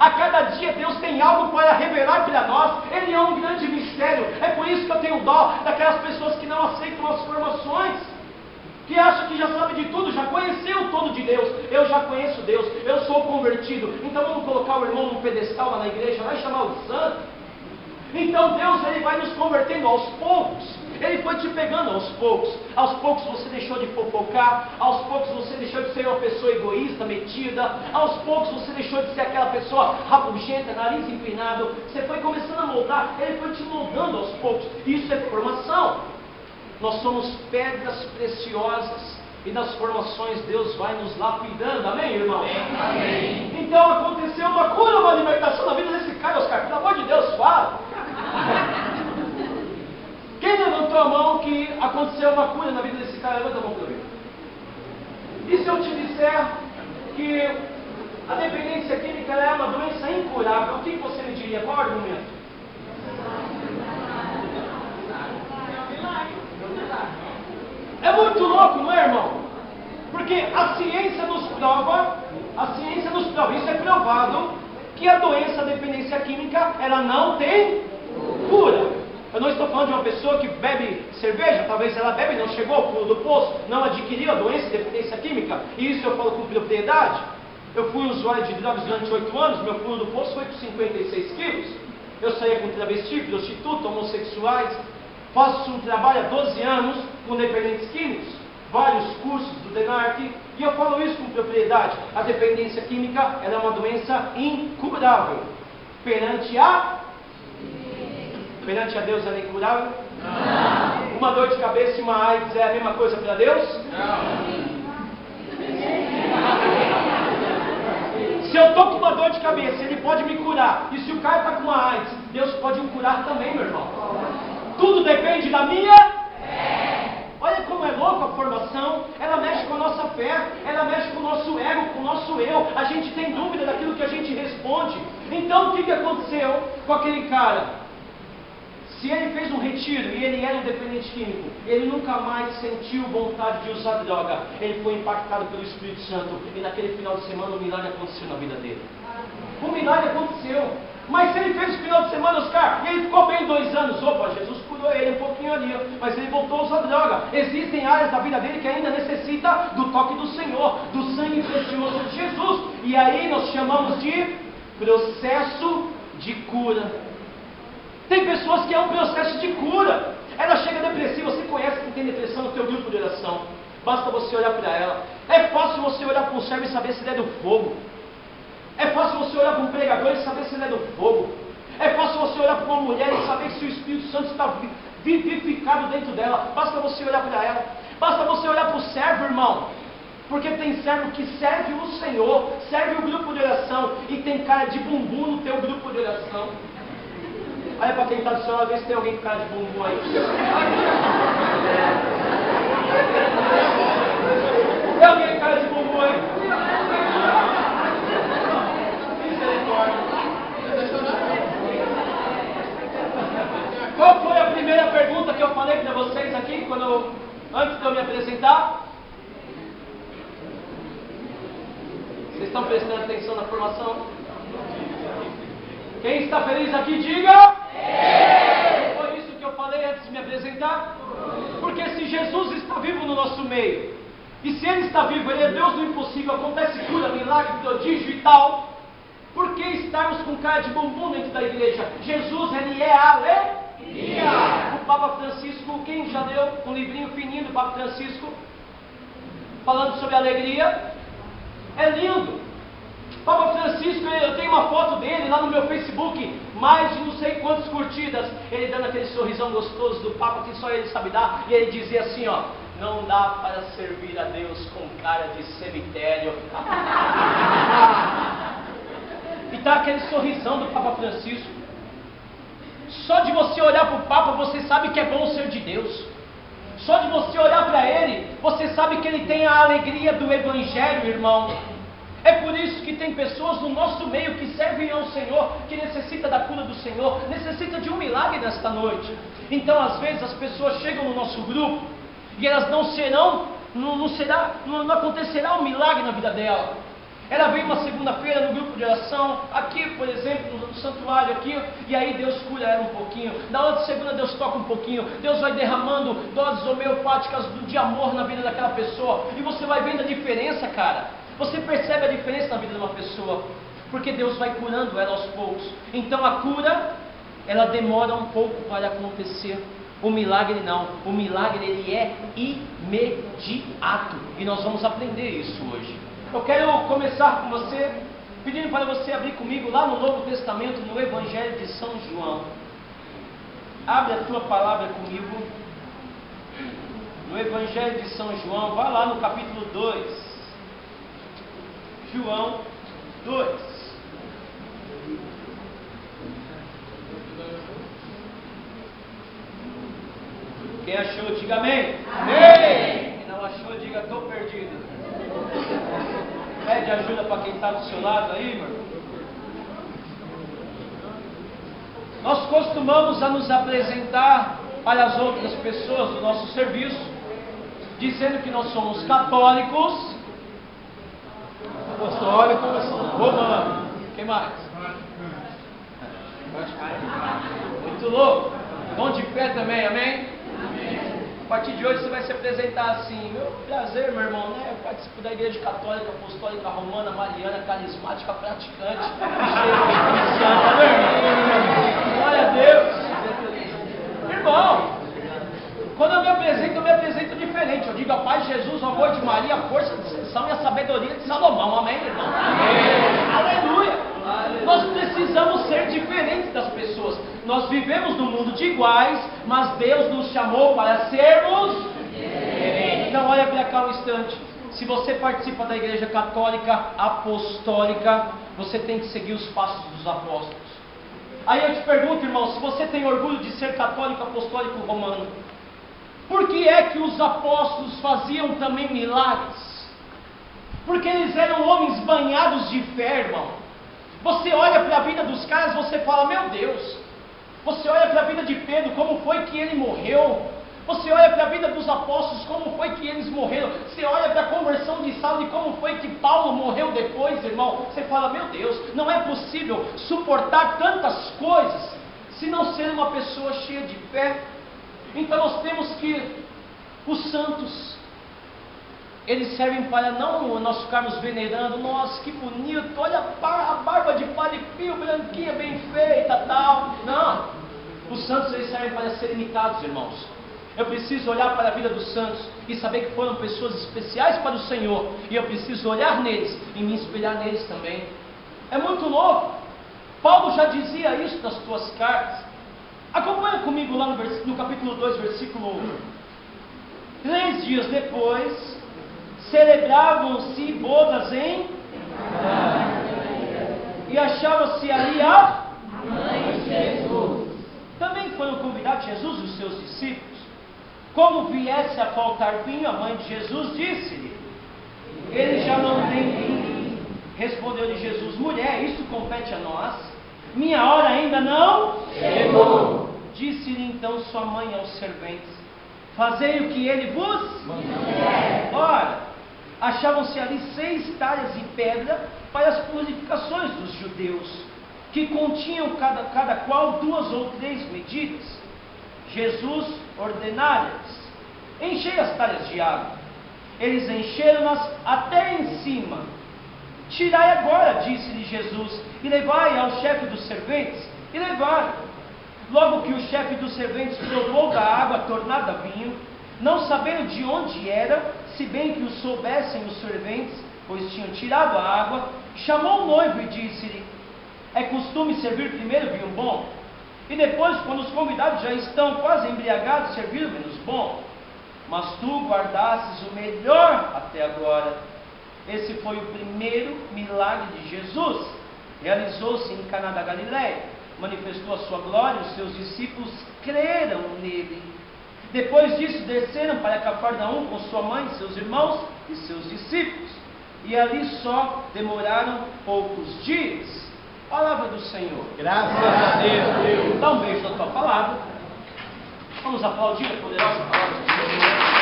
A cada dia Deus tem algo para revelar para nós. Ele é um grande mistério. É por isso que eu tenho dó daquelas pessoas que não aceitam as formações, que acham que já sabe de tudo, já conheceu o todo de Deus. Eu já conheço Deus, eu sou convertido. Então vamos colocar o irmão num pedestal lá na igreja, vai chamar o santo. Então Deus, ele vai nos convertendo aos poucos. Ele foi te pegando aos poucos. Aos poucos você deixou de fofocar. Aos poucos você deixou de ser uma pessoa egoísta, metida. Aos poucos você deixou de ser aquela pessoa rabugenta, nariz empinado. Você foi começando a moldar. Ele foi te moldando aos poucos. Isso é formação. Nós somos pedras preciosas. E nas formações Deus vai nos lapidando. Amém, irmão? Amém. Então aconteceu uma cura, uma libertação na vida desse cara, Oscar. Pelo amor de Deus, fala. Quem levantou a mão que aconteceu uma cura na vida desse cara? Levanta a mão para mim. E se eu te disser que a dependência química é uma doença incurável, o que você me diria? Qual é o argumento? É muito louco, não é, irmão? Porque a ciência nos prova, isso é provado, que a doença, a dependência química, ela não tem cura. Eu não estou falando de uma pessoa que bebe cerveja, talvez ela bebe, não chegou ao fundo do poço, não adquiriu a doença de dependência química, e isso eu falo com propriedade. Eu fui usuário de drogas durante 8 anos, meu fundo do poço foi com 56 quilos. Eu saía com travesti, prostituta, homossexuais, faço um trabalho há 12 anos com dependentes químicos, vários cursos do DENARC, e eu falo isso com propriedade. A dependência química ela é uma doença incurável. Perante a Deus ela é incurável? Não. Uma dor de cabeça e uma AIDS é a mesma coisa para Deus? Não. Se eu estou com uma dor de cabeça, Ele pode me curar. E se o cara está com uma AIDS, Deus pode me curar também, meu irmão. Tudo depende da minha fé. Olha como é louco a formação. Ela mexe com a nossa fé, ela mexe com o nosso ego, com o nosso eu. A gente tem dúvida daquilo que a gente responde. Então o que aconteceu com aquele cara? Se ele fez um retiro e ele era um dependente químico, ele nunca mais sentiu vontade de usar droga. Ele foi impactado pelo Espírito Santo. E naquele final de semana um milagre aconteceu na vida dele. Um milagre aconteceu. Mas se ele fez o final de semana, Oscar, e ele ficou bem 2 anos, opa, Jesus curou ele um pouquinho ali, mas ele voltou a usar droga. Existem áreas da vida dele que ainda necessita do toque do Senhor, do sangue precioso de Jesus. E aí nós chamamos de processo de cura. Tem pessoas que é um processo de cura. Ela chega depressiva, você conhece quem tem depressão no teu grupo de oração. Basta você olhar para ela. É fácil você olhar para um servo e saber se ele é do fogo. É fácil você olhar para um pregador e saber se ele é do fogo. É fácil você olhar para uma mulher e saber se o Espírito Santo está vivificado dentro dela. Basta você olhar para ela. Basta você olhar para o servo, irmão. Porque tem servo que serve o Senhor, serve o grupo de oração e tem cara de bumbum no teu grupo de oração. Olha para quem está do seu lado, vê se tem alguém com cara de bumbum aí. Tem alguém com cara de bumbum aí? Qual foi a primeira pergunta que eu falei para vocês aqui, antes de eu me apresentar? Vocês estão prestando atenção na formação? Quem está feliz aqui, diga! Foi isso que eu falei antes de me apresentar? Porque se Jesus está vivo no nosso meio, e se Ele está vivo, Ele é Deus do impossível, acontece cura, milagre, prodígio e tal, por que estarmos com cara de bumbum dentro da igreja? Jesus, Ele é a alegria. O Papa Francisco, quem já leu um livrinho fininho do Papa Francisco, falando sobre alegria? É lindo. Papa Francisco, eu tenho uma foto dele lá no meu Facebook, mais de não sei quantas curtidas, ele dando aquele sorrisão gostoso do Papa que só ele sabe dar, e ele dizia assim, ó, não dá para servir a Deus com cara de cemitério. E tá aquele sorrisão do Papa Francisco. Só de você olhar para o Papa, você sabe que é bom ser de Deus. Só de você olhar para ele, você sabe que ele tem a alegria do Evangelho, irmão. É por isso que tem pessoas no nosso meio que servem ao Senhor, que necessita da cura do Senhor, necessita de um milagre nesta noite. Então às vezes as pessoas chegam no nosso grupo e elas não acontecerá um milagre na vida dela. Ela veio uma segunda-feira no grupo de oração, aqui, por exemplo, no santuário aqui, e aí Deus cura ela um pouquinho. Na outra segunda Deus toca um pouquinho. Deus vai derramando doses homeopáticas de amor na vida daquela pessoa. E você vai vendo a diferença, cara. Você percebe a diferença na vida de uma pessoa, porque Deus vai curando ela aos poucos. Então a cura, ela demora um pouco para acontecer. O milagre não. O milagre ele é imediato. E nós vamos aprender isso hoje. Eu quero começar com você, pedindo para você abrir comigo lá no Novo Testamento, no Evangelho de São João. Abre a tua palavra comigo. No Evangelho de São João, vai lá no capítulo 2. João 2. Quem achou, diga amém. Amém. Quem não achou, diga estou perdido. Pede ajuda para quem está do seu lado aí, meu irmão. Nós costumamos a nos apresentar para as outras pessoas do nosso serviço, dizendo que nós somos católicos, apostólicos, romanos. Quem mais? Muito louco. Dom de fé também, amém? A partir de hoje você vai se apresentar assim: meu prazer, meu irmão, né? Eu participo da Igreja Católica, Apostólica, Romana, Mariana, Carismática, Praticante, Santa, meu irmão. Glória a Deus. Irmão, quando eu me apresento diferente. Eu digo a paz de Jesus, o amor de Maria, a força de exceção e a sabedoria de Salomão, amém, irmão? Amém. Aleluia. Nós precisamos ser diferentes das pessoas. Nós vivemos num mundo de iguais, mas Deus nos chamou para sermos diferentes. Então olha para cá um instante. Se você participa da Igreja Católica Apostólica, você tem que seguir os passos dos apóstolos. Aí eu te pergunto, irmão, se você tem orgulho de ser católico, apostólico, romano, por que é que os apóstolos faziam também milagres? Porque eles eram homens banhados de fé, irmão. Você olha para a vida dos caras, você fala, meu Deus. Você olha para a vida de Pedro, como foi que ele morreu. Você olha para a vida dos apóstolos, como foi que eles morreram. Você olha para a conversão de Saulo e como foi que Paulo morreu depois, irmão. Você fala, meu Deus, não é possível suportar tantas coisas se não ser uma pessoa cheia de fé. Então nós temos que, os santos, eles servem para não nós ficarmos venerando, nossa, que bonito, olha a barba de Padre Pio, branquinha, bem feita, tal. Não, os santos eles servem para ser imitados, irmãos. Eu preciso olhar para a vida dos santos e saber que foram pessoas especiais para o Senhor, e eu preciso olhar neles e me inspirar neles também. É muito louco. Paulo já dizia isso nas suas cartas. Acompanha comigo lá no capítulo 2, versículo 1. 3 dias depois, celebravam-se bodas em e achava-se ali a mãe de Jesus. Também foram convidados Jesus e os seus discípulos. Como viesse a faltar vinho, a mãe de Jesus disse-lhe: ele já não tem vinho. Respondeu-lhe Jesus: mulher, isso compete a nós. Minha hora ainda não chegou. Disse-lhe então sua mãe aos serventes: fazei o que ele vos disser. Ora, achavam-se ali 6 talhas de pedra para as purificações dos judeus, que continham cada qual 2 ou 3 medidas. Jesus ordenara-lhes: enchei as talhas de água. Eles encheram-nas até em cima. Tirai agora, disse-lhe Jesus, e levai ao chefe dos serventes. E levaram. Logo que o chefe dos serventes provou da água tornada vinho, não sabendo de onde era, se bem que o soubessem os serventes, pois tinham tirado a água, chamou o noivo e disse-lhe: é costume servir primeiro vinho bom, e depois, quando os convidados já estão quase embriagados, servir o menos bom? Mas tu guardastes o melhor até agora. Esse foi o primeiro milagre de Jesus. Realizou-se em Caná da Galileia. Manifestou a sua glória e os seus discípulos creram nele. Depois disso desceram para Cafarnaum com sua mãe, seus irmãos e seus discípulos. E ali só demoraram poucos dias. Palavra do Senhor. Graças a Deus. Dá um beijo na tua palavra. Vamos aplaudir a poderosa palavra do Senhor.